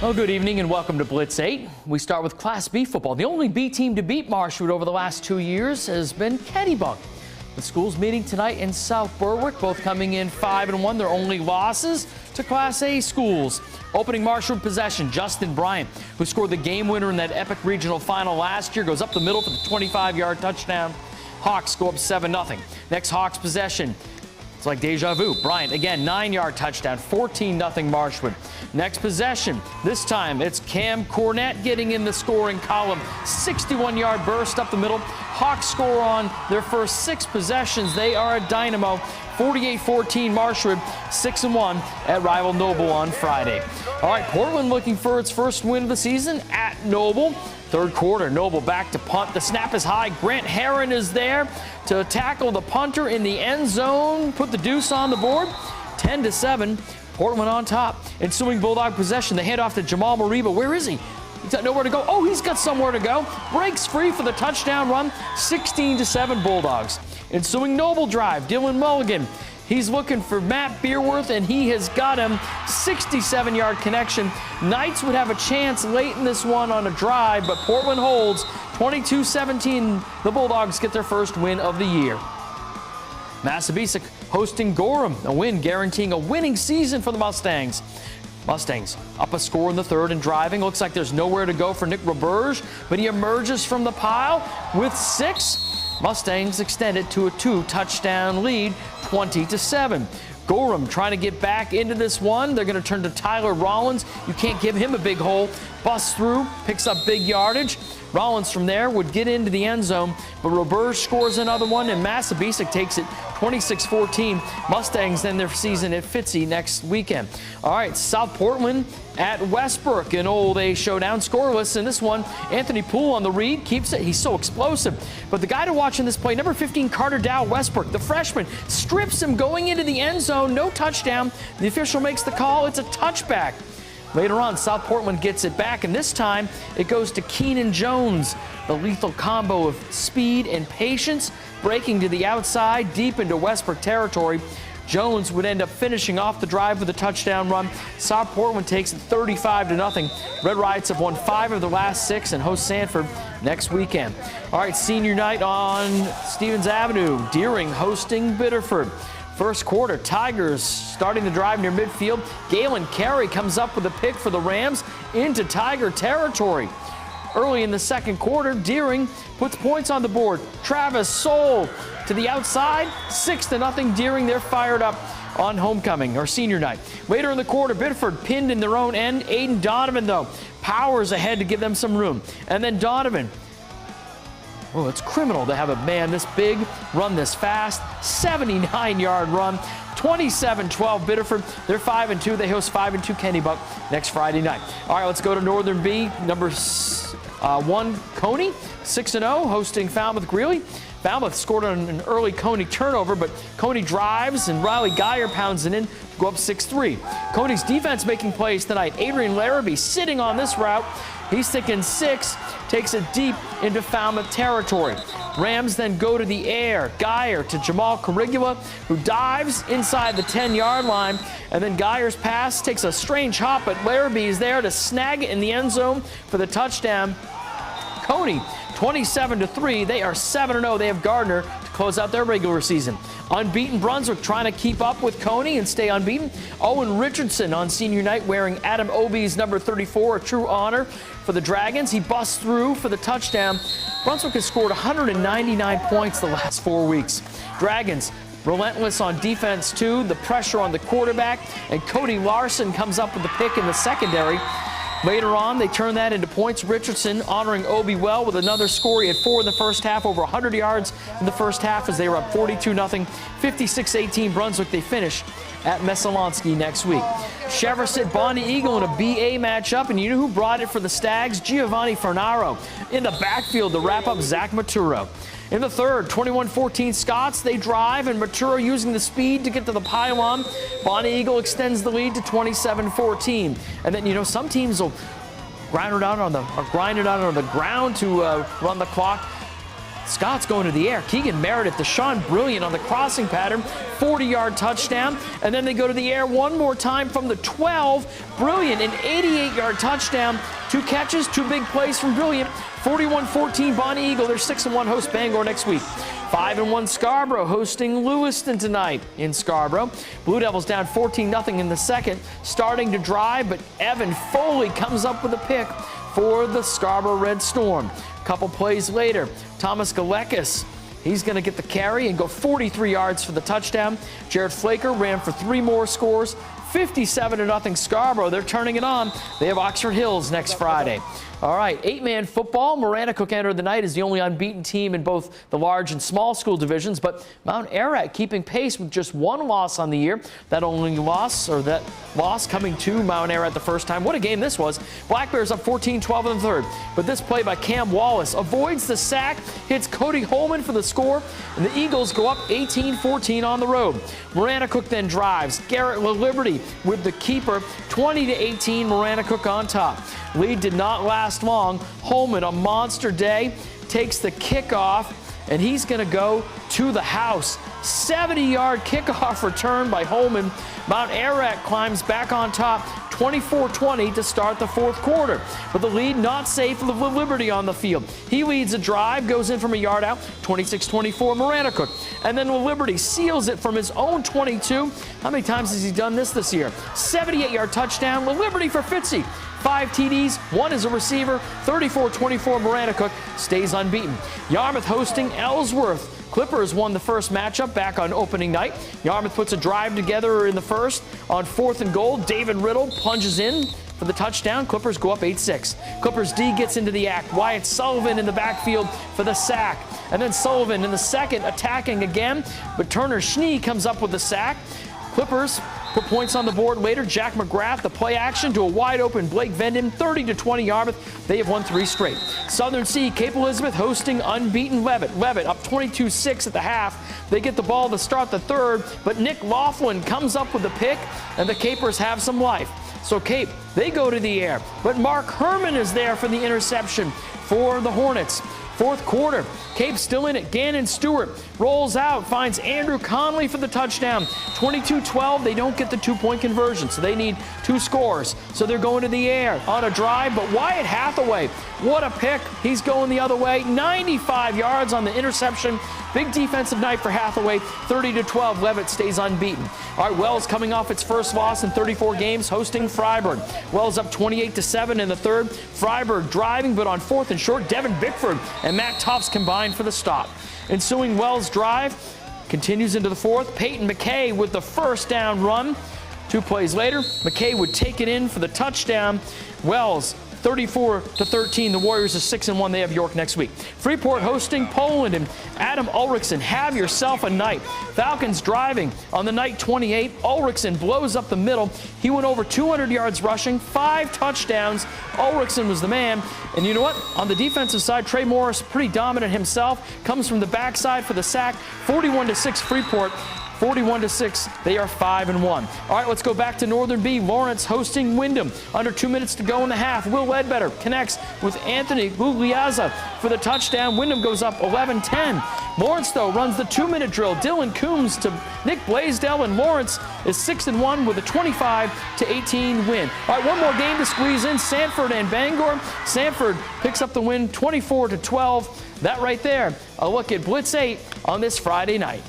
Well, good evening and welcome to Blitz 8. We start with Class B football. The only B team to beat Marshwood over the last 2 years has been Kennebunk. The school's meeting tonight in South Berwick, both coming in 5-1. Their only losses to Class A schools. Opening Marshwood possession, Justin Bryant, who scored the game winner in that epic regional final last year, goes up the middle for the 25-yard touchdown. Hawks go up 7-0. Next Hawks possession. It's like deja vu. Bryant, again, 9-yard touchdown, 14-0 Marshwood. Next possession, this time it's Cam Cornett getting in the scoring column. 61-yard burst up the middle. Hawks score on their first 6 possessions. They are a dynamo. 48-14 Marshwood, 6-1 at rival Noble on Friday. All right, Portland looking for its first win of the season at Noble. Third quarter, Noble back to punt. The snap is high. Grant Herron is there to tackle the punter in the end zone. Put the deuce on the board. 10-7. Portland on top. Ensuing Bulldog possession. The handoff to Jamal Mariba. Where is he? He's got nowhere to go. Oh, he's got somewhere to go. Breaks free for the touchdown run. 16-7 Bulldogs. Ensuing Noble drive. Dylan Mulligan. He's looking for Matt Beerworth, and he has got him. 67-yard connection. Knights would have a chance late in this one on a drive, but Portland holds. 22-17. The Bulldogs get their first win of the year. Massabesic hosting Gorham. A win guaranteeing a winning season for the Mustangs. Mustangs up a score in the third and driving. Looks like there's nowhere to go for Nick Roberge, but he emerges from the pile with 6. Mustangs extended to a 2-touchdown lead, 20-7. Gorham trying to get back into this one. They're going to turn to Tyler Rollins. You can't give him a big hole. Busts through, picks up big yardage. Rollins from there would get into the end zone, but Roberge scores another one, and Massabesic takes it 26-14. Mustangs end their season at Fitzy next weekend. All right, South Portland at Westbrook, an old A showdown, scoreless in this one. Anthony Poole on the read, keeps it. He's so explosive. But the guy to watch in this play, number 15, Carter Dow Westbrook, the freshman, strips him going into the end zone. No touchdown. The official makes the call. It's a touchback. Later on, South Portland gets it back, and this time it goes to Keenan Jones. The lethal combo of speed and patience, breaking to the outside, deep into Westbrook territory. Jones would end up finishing off the drive with a touchdown run. South Portland takes it 35-0. Red Riots have won 5 of the last 6 and host Sanford next weekend. All right, senior night on Stevens Avenue. Deering hosting Biddeford. First quarter, Tigers starting the drive near midfield. Galen Carey comes up with a pick for the Rams into Tiger territory. Early in the second quarter, Deering puts points on the board. Travis Soule to the outside, 6-0 Deering. They're fired up on homecoming or senior night. Later in the quarter, Biddeford pinned in their own end. Aiden Donovan, though, powers ahead to give them some room. And then Donovan. Oh, it's criminal to have a man this big run this fast. 79-yard run. 27-12 Biddeford. They're 5-2. They host 5-2 Kennebunk next Friday night. All right, let's go to Northern B. Number 1, Coney, 6-0, hosting Falmouth Greeley. Falmouth scored on an early Coney turnover, but Coney drives and Riley Geyer pounds it in to go up 6-3. Coney's defense making plays tonight. Adrian Larrabee sitting on this route. He's thinking 6, takes it deep into Falmouth territory. Rams then go to the air. Geyer to Jamal Carigula, who dives inside the 10-yard line. And then Geyer's pass takes a strange hop, but Larrabee is there to snag it in the end zone for the touchdown. Coney, 27-3. They are 7-0. They have Gardner to close out their regular season. Unbeaten Brunswick trying to keep up with Coney and stay unbeaten. Owen Richardson on senior night wearing Adam Obie's number 34, a true honor for the Dragons. He busts through for the touchdown. Brunswick has scored 199 points the last 4 weeks. Dragons relentless on defense too. The pressure on the quarterback, and Cody Larson comes up with the pick in the secondary. Later on, they turn that into points. Richardson honoring Obie well with another score. He had 4 in the first half, over 100 yards in the first half as they were up 42-0. 56-18 Brunswick. They finish at Messalonsky next week. Cheverset Bonnie Eagle in a BA matchup, and you know who brought it for the Stags? Giovanni Fernaro. In the backfield to wrap up Zach Maturo. In the third, 21-14 Scots. They drive, and Maturo using the speed to get to the pylon. Bonnie Eagle extends the lead to 27-14. And then, you know, some teams will grind it out on the ground to run the clock. Scott's going to the air. Keegan Meredith, Deshaun Brilliant on the crossing pattern, 40-yard touchdown. And then they go to the air one more time from the 12. Brilliant, an 88-yard touchdown. 2 catches, 2 big plays from Brilliant. 41-14 Bonnie Eagle. They're 6-1, host Bangor next week. 5-1 Scarborough hosting Lewiston tonight in Scarborough. Blue Devils down 14-0 in the second, starting to drive, but Evan Foley comes up with a pick for the Scarborough Red Storm. A couple plays later, Thomas Galekis, he's going to get the carry and go 43 yards for the touchdown. Jared Flaker ran for 3 more scores. 57-0 Scarborough. They're turning it on. They have Oxford Hills next Friday. All right, 8-man football. Maranacook entered the night as the only unbeaten team in both the large and small school divisions, but Mount Ararat keeping pace with just 1 loss on the year. That loss coming to Mount Ararat the first time. What a game this was. Black Bears up 14-12 in the third, but this play by Cam Wallace avoids the sack, hits Cody Holman for the score, and the Eagles go up 18-14 on the road. Maranacook then drives. Garrett LaLiberty with the keeper, 20-18, Maranacook on top. Lead did not last long. Holman, a monster day, takes the kickoff, and he's going to go to the house. 70-yard kickoff return by Holman. Mount Ararat climbs back on top, 24-20 to start the fourth quarter. But the lead not safe with Liberty on the field. He leads a drive, goes in from a yard out, 26-24 Maranacook. And then Liberty seals it from his own 22. How many times has he done this year? 78-yard touchdown, Liberty for Fitzy. 5 TDs, 1 as a receiver, 34-24 Maranacook stays unbeaten. Yarmouth hosting Ellsworth. Clippers won the first matchup back on opening night. Yarmouth puts a drive together in the first. On 4th and goal, David Riddle plunges in for the touchdown. Clippers go up 8-6. Clippers D gets into the act. Wyatt Sullivan in the backfield for the sack. And then Sullivan in the second attacking again, but Turner Schnee comes up with the sack. Clippers put points on the board later. Jack McGrath, the play action to a wide open Blake Vendon, 30-20 Yarmouth. They have won 3 straight. Southern C, Cape Elizabeth hosting unbeaten Levitt. Levitt up 22-6 at the half. They get the ball to start the third, but Nick Laughlin comes up with a pick, and the Capers have some life. So Cape, they go to the air, but Mark Herman is there for the interception for the Hornets. Fourth quarter, Cape still in it. Gannon Stewart rolls out, finds Andrew Conley for the touchdown. 22-12, they don't get the 2-point conversion, so they need 2 scores. So they're going to the air on a drive, but Wyatt Hathaway, what a pick. He's going the other way, 95 yards on the interception. Big defensive night for Hathaway, 30-12, Levitt stays unbeaten. All right, Wells coming off its first loss in 34 games, hosting Freiburg. Wells up 28-7 in the third. Freiburg driving, but on 4th and short, Devin Bickford and Matt Tufts combined for the stop. Ensuing Wells drive continues into the fourth. Peyton McKay with the first down run. 2 plays later, McKay would take it in for the touchdown. Wells 34-13. The Warriors are 6-1. They have York next week. Freeport hosting Poland, and Adam Ulrichsen, have yourself a night. Falcons driving on the night 28. Ulrichsen blows up the middle. He went over 200 yards rushing, 5 touchdowns. Ulrichsen was the man. And you know what? On the defensive side, Trey Morris, pretty dominant himself, comes from the backside for the sack. 41-6 Freeport. 41-6, they are 5-1. All right, let's go back to Northern B. Lawrence hosting Wyndham. Under 2 minutes to go in the half. Will Ledbetter connects with Anthony Gugliazza for the touchdown. Wyndham goes up 11-10. Lawrence, though, runs the 2-minute drill. Dylan Coombs to Nick Blaisdell, and Lawrence is 6-1 with a 25-18 win. All right, one more game to squeeze in. Sanford and Bangor. Sanford picks up the win 24-12. That right there, a look at Blitz 8 on this Friday night.